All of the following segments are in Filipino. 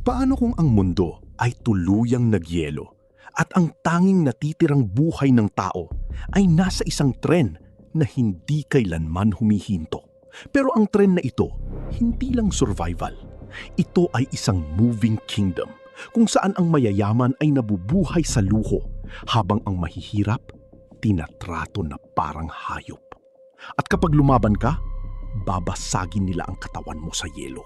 Paano kung ang mundo ay tuluyang nagyelo at ang tanging natitirang buhay ng tao ay nasa isang tren na hindi kailanman humihinto? Pero ang tren na ito, hindi lang survival. Ito ay isang moving kingdom kung saan ang mayayaman ay nabubuhay sa luho habang ang mahihirap, tinatrato na parang hayop. At kapag lumaban ka, babasagin nila ang katawan mo sa yelo.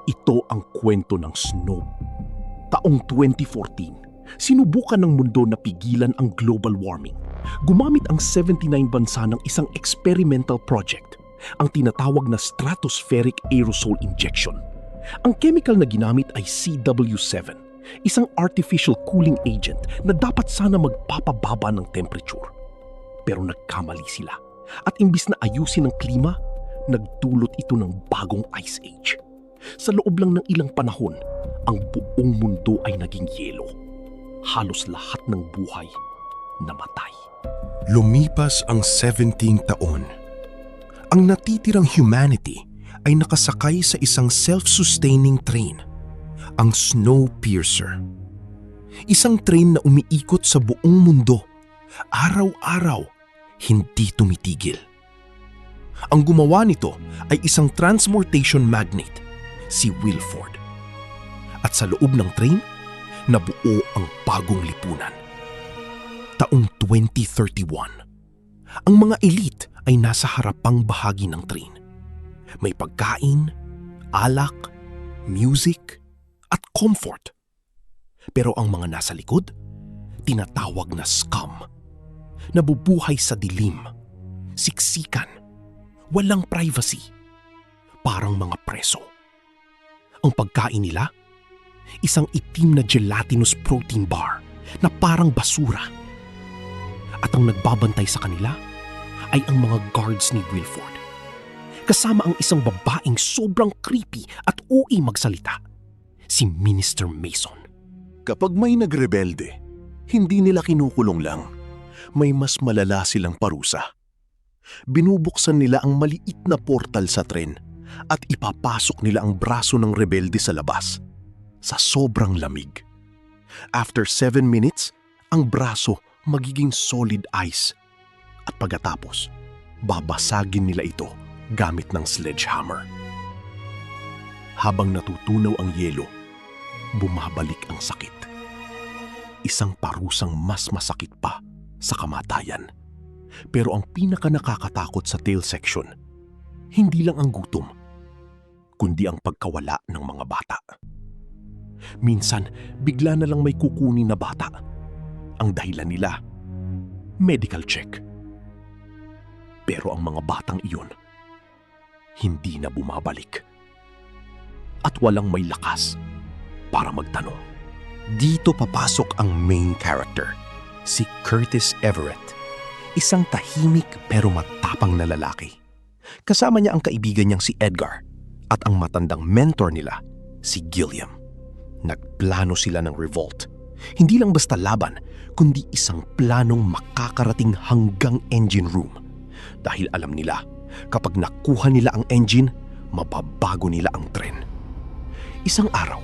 Ito ang kwento ng Snow. Taong 2014, sinubukan ng mundo na pigilan ang global warming. Gumamit ang 79 bansa ng isang experimental project, ang tinatawag na stratospheric aerosol injection. Ang chemical na ginamit ay CW7, isang artificial cooling agent na dapat sana magpapababa ng temperature. Pero nagkamali sila at imbis na ayusin ang klima, nagdulot ito ng bagong ice age. Sa loob lang ng ilang panahon, ang buong mundo ay naging yelo. Halos lahat ng buhay namatay. Lumipas ang 17 taon. Ang natitirang humanity ay nakasakay sa isang self-sustaining train, ang Snowpiercer. Isang train na umiikot sa buong mundo, araw-araw, hindi tumitigil. Ang gumawa nito ay isang transportation magnate, si Wilford. At sa loob ng train, nabuo ang bagong lipunan. Taong 2031, ang mga elite ay nasa harapang bahagi ng train. May pagkain, alak, music, at comfort. Pero ang mga nasa likod, tinatawag na scum. Nabubuhay sa dilim, siksikan, walang privacy, parang mga preso. Ang pagkain nila, isang itim na gelatinous protein bar na parang basura. At ang nagbabantay sa kanila ay ang mga guards ni Wilford. Kasama ang isang babaeng sobrang creepy at uwi magsalita, si Minister Mason. Kapag may nagrebelde, hindi nila kinukulong lang. May mas malala silang parusa. Binubuksan nila ang maliit na portal sa tren at ipapasok nila ang braso ng rebelde sa labas, sa sobrang lamig. After 7 minutes, ang braso magiging solid ice. At pagkatapos, babasagin nila ito gamit ng sledgehammer. Habang natutunaw ang yelo, bumabalik ang sakit. Isang parusang mas masakit pa sa kamatayan. Pero ang pinaka nakakatakot sa tail section, hindi lang ang gutom, kundi ang pagkawala ng mga bata. Minsan, bigla na lang may kukunin na bata. Ang dahilan nila, medical check. Pero ang mga batang iyon, hindi na bumabalik. At walang may lakas para magtanong. Dito papasok ang main character, si Curtis Everett. Isang tahimik pero matapang na lalaki. Kasama niya ang kaibigan niyang si Edgar at ang matandang mentor nila, si Gilliam. Nagplano sila ng revolt. Hindi lang basta laban, kundi isang planong makakarating hanggang engine room. Dahil alam nila, kapag nakuha nila ang engine, mababago nila ang tren. Isang araw,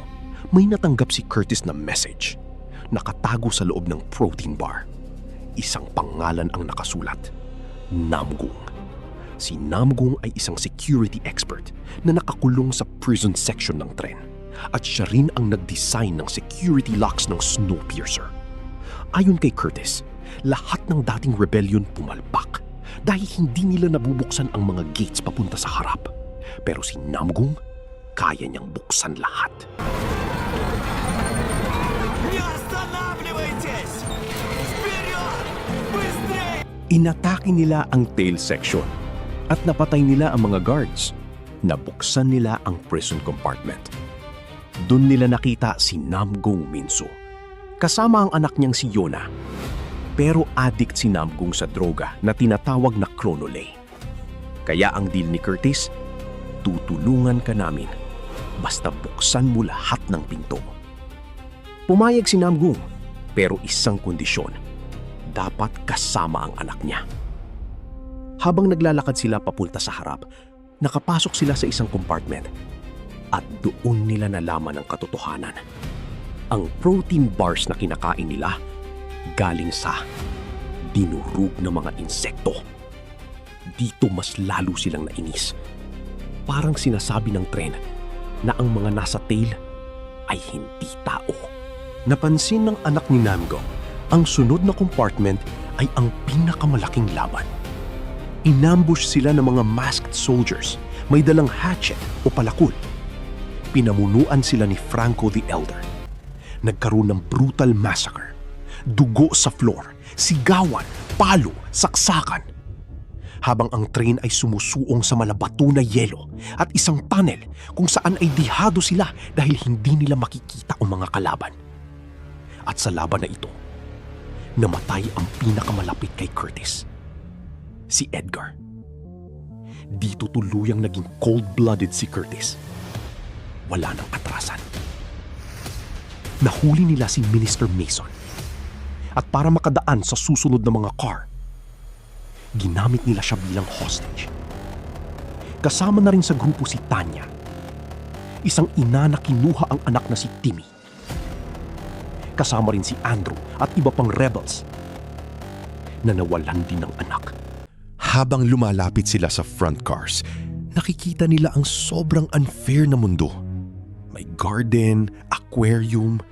may natanggap si Curtis na message. Nakatago sa loob ng protein bar. Isang pangalan ang nakasulat, Namgung. Si Namgung ay isang security expert na nakakulong sa prison section ng tren. At siya rin ang nag-design ng security locks ng Snowpiercer. Ayon kay Curtis, lahat ng dating rebellion pumalpak dahil hindi nila nabubuksan ang mga gates papunta sa harap. Pero si Namgung, kaya niyang buksan lahat. Inatake nila ang tail section at napatay nila ang mga guards. Nabuksan nila ang prison compartment. Doon nila nakita si Namgung Minso. Kasama ang anak niyang si Yona. Pero addict si Namgung sa droga na tinatawag na Chronolay. Kaya ang deal ni Curtis, tutulungan ka namin basta buksan mo lahat ng pinto. Pumayag si Namgung, pero isang kondisyon, dapat kasama ang anak niya. Habang naglalakad sila papunta sa harap, nakapasok sila sa isang compartment. At doon nila nalaman ang katotohanan. Ang protein bars na kinakain nila galing sa dinurog ng mga insekto. Dito mas lalo silang nainis. Parang sinasabi ng tren na ang mga nasa tail ay hindi tao. Napansin ng anak ni Namgong, ang sunod na compartment ay ang pinakamalaking laban. Inambush sila ng mga masked soldiers, may dalang hatchet o palakul. Pinamunuan sila ni Franco the Elder. Nagkaroon ng brutal massacre. Dugo sa floor, sigawan, palo, saksakan. Habang ang train ay sumusuong sa malabato na yelo at isang tunnel kung saan ay dihado sila dahil hindi nila makikita ang mga kalaban. At sa laban na ito, namatay ang pinakamalapit kay Curtis, si Edgar. Dito tuluyang naging cold-blooded si Curtis. Wala nang atrasan. Nahuli nila si Minister Mason. At para makadaan sa susunod na mga car, ginamit nila siya bilang hostage. Kasama na rin sa grupo si Tanya, isang ina na kinuha ang anak na si Timmy. Kasama rin si Andrew at iba pang rebels na nawalan din ng anak. Habang lumalapit sila sa front cars, nakikita nila ang sobrang unfair na mundo. May garden, aquarium,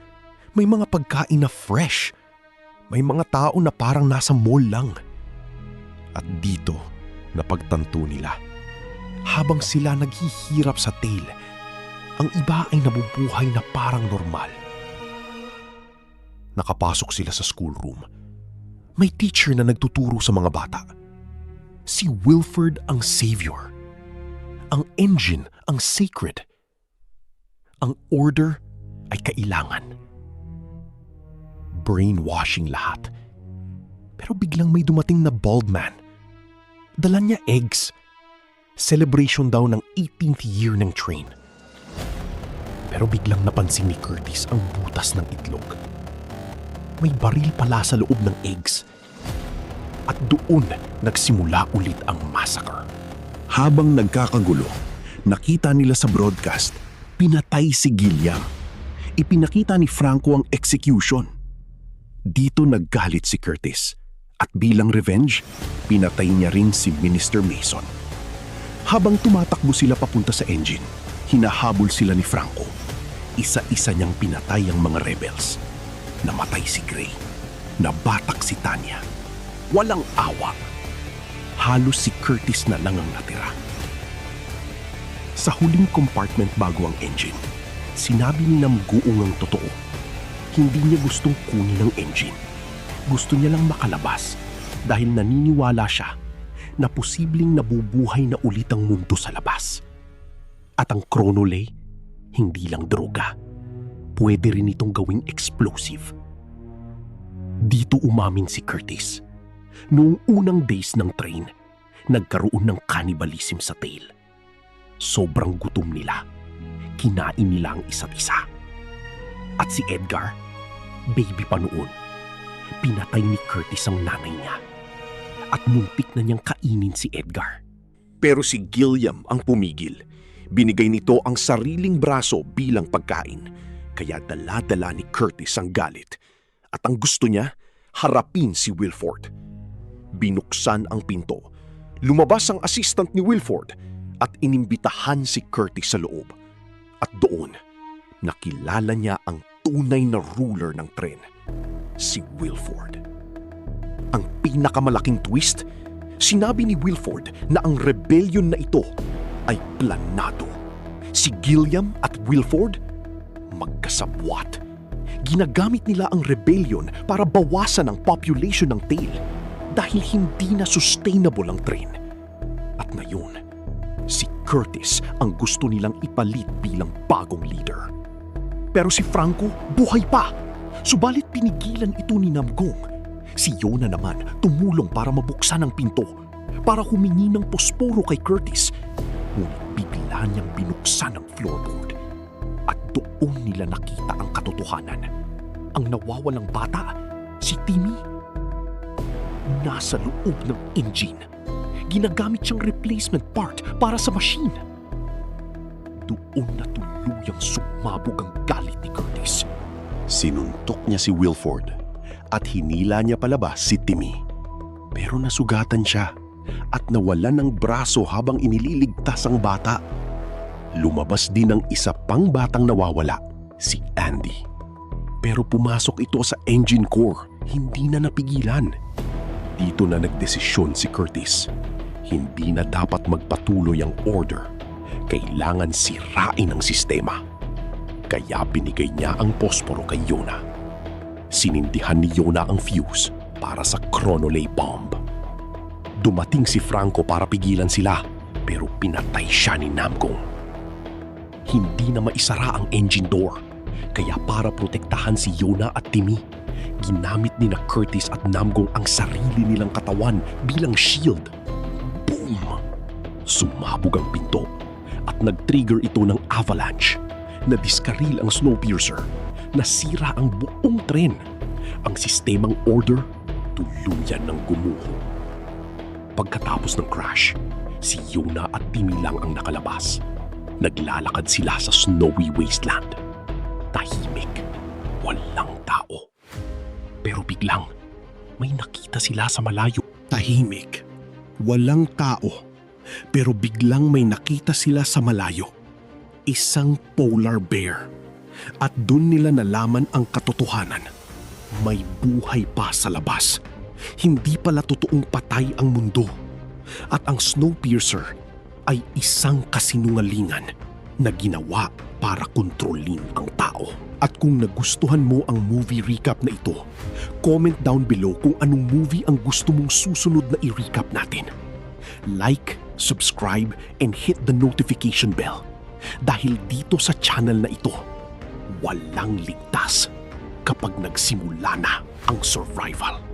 may mga pagkain na fresh, may mga tao na parang nasa mall lang. At dito, napagtanto nila, habang sila naghihirap sa tail, ang iba ay nabubuhay na parang normal. Nakapasok sila sa schoolroom. May teacher na nagtuturo sa mga bata. Si Wilford ang savior. Ang engine ang sacred. Ang order ay kailangan. Brainwashing lahat. Pero biglang may dumating na bald man. Dala niya eggs. Celebration daw ng 18th year ng train. Pero biglang napansin ni Curtis ang butas ng itlog. May baril pala sa loob ng eggs. At doon nagsimula ulit ang massacre. Habang nagkakagulo, nakita nila sa broadcast, pinatay si Gilliam. Ipinakita ni Franco ang execution. Dito naggalit si Curtis. At bilang revenge, pinatay niya rin si Minister Mason. Habang tumatakbo sila papunta sa engine, hinahabol sila ni Franco. Isa-isa niyang pinatay ang mga rebels. Namatay si Gray. Nabatak si Tanya. Walang awa. Halos si Curtis na lang ang natira. Sa huling compartment bago ang engine, sinabi ni Namgoong ang totoo. Hindi niya gustong kunin ang engine. Gusto niya lang makalabas dahil naniniwala siya na posibleng nabubuhay na ulit ang mundo sa labas. At ang chronolay, hindi lang droga. Pwede rin itong gawing explosive. Dito umamin si Curtis. Noong unang days ng train, nagkaroon ng cannibalism sa tail. Sobrang gutom nila. Kinain nila ang isa't isa. At si Edgar, baby pa noon, pinatay ni Curtis ang nanay niya. At muntik na niyang kainin si Edgar. Pero si Gilliam ang pumigil. Binigay nito ang sariling braso bilang pagkain. Kaya dala-dala ni Curtis ang galit. At ang gusto niya, harapin si Wilford. Binuksan ang pinto. Lumabas ang assistant ni Wilford at inimbitahan si Curtis sa loob. At doon, nakilala niya ang tunay na ruler ng tren, si Wilford. Ang pinakamalaking twist, sinabi ni Wilford na ang rebellion na ito ay planado. Si Gilliam at Wilford, magkasabwat. Ginagamit nila ang rebellion para bawasan ang population ng tail dahil hindi na sustainable ang train. At ngayon, si Curtis ang gusto nilang ipalit bilang bagong leader. Pero si Franco buhay pa. Subalit pinigilan ito ni Namgong. Si Yona naman tumulong para mabuksan ang pinto, para humingi ng posporo kay Curtis. Ngunit bigla niyang binuksan ang floorboard. At doon nila nakita ang katotohanan. Ang nawawalang bata, si Timmy, nasa loob ng engine. Ginagamit siyang replacement part para sa machine. doon na tuluyang sumabog ang galit ni Curtis. Sinuntok niya si Wilford at hinila niya palabas si Timmy. Pero nasugatan siya at nawalan ng braso habang inililigtas ang bata. Lumabas din ang isa pang batang nawawala, si Andy. Pero pumasok ito sa engine core, hindi na napigilan. Dito na nagdesisyon si Curtis. Hindi na dapat magpatuloy ang order. Kailangan sirain ang sistema. Kaya binigay niya ang posporo kay Yona. Sinindihan ni Yona ang fuse para sa chronolay bomb. Dumating si Franco para pigilan sila, pero pinatay siya ni Namgong. Hindi na maisara ang engine door, kaya para protektahan si Yona at Timmy, ginamit ni na Curtis at Namgong ang sarili nilang katawan bilang shield. Boom! Sumabog ang pinto at nag-trigger ito ng avalanche. Nadiskaril ang Snowpiercer. Nasira ang buong tren. Ang sistemang order tuluyan ng gumuho. Pagkatapos ng crash, si Yona at Timmy lang ang nakalabas. Naglalakad sila sa snowy wasteland. Tahimik, walang tao. Pero biglang, may nakita sila sa malayo. Tahimik, walang tao, pero biglang may nakita sila sa malayo. Isang polar bear. At doon nila nalaman ang katotohanan. May buhay pa sa labas. Hindi pala totoong patay ang mundo. At ang Snowpiercer ay isang kasinungalingan na ginawa para kontrolin ang tao. At kung nagustuhan mo ang movie recap na ito, comment down below kung anong movie ang gusto mong susunod na i-recap natin. Like, subscribe, and hit the notification bell. Dahil dito sa channel na ito, walang ligtas kapag nagsimula na ang survival.